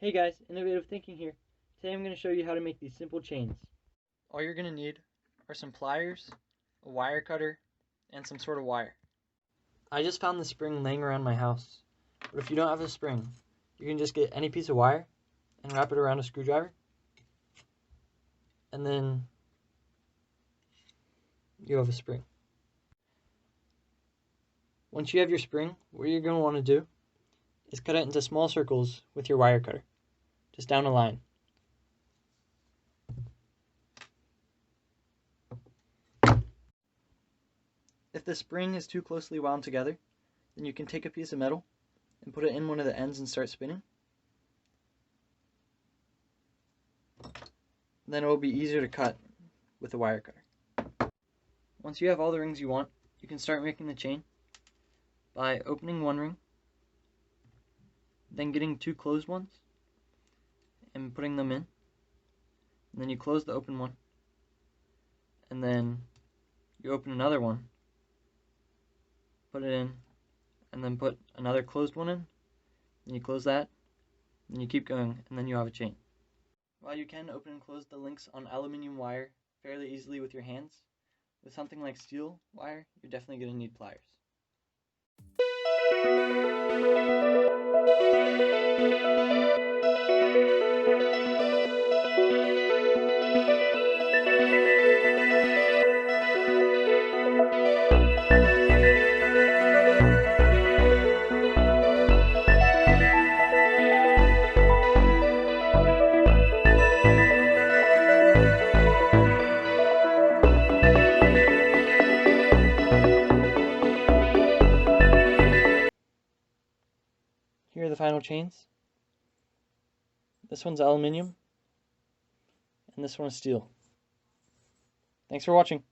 Hey guys, Innovative Thinking here. Today I'm going to show you how to make these simple chains. All you're going to need are some pliers, a wire cutter, and some sort of wire. I just found the spring laying around my house, but if you don't have a spring, you can just get any piece of wire and wrap it around a screwdriver, and then you have a spring. Once you have your spring, what you're going to want to do is cut it into small circles with your wire cutter, just down a line. If the spring is too closely wound together, then you can take a piece of metal and put it in one of the ends and start spinning. Then it will be easier to cut with a wire cutter. Once you have all the rings you want, you can start making the chain by opening one ring, then getting two closed ones and putting them in. And then you close the open one, and then you open another one, put it in, and then put another closed one in, and you close that, and you keep going, and then you have a chain. While you can open and close the links on aluminum wire fairly easily with your hands, with something like steel wire, you're definitely going to need pliers. Here are the final chains. This one's aluminum, and this one is steel. Thanks for watching.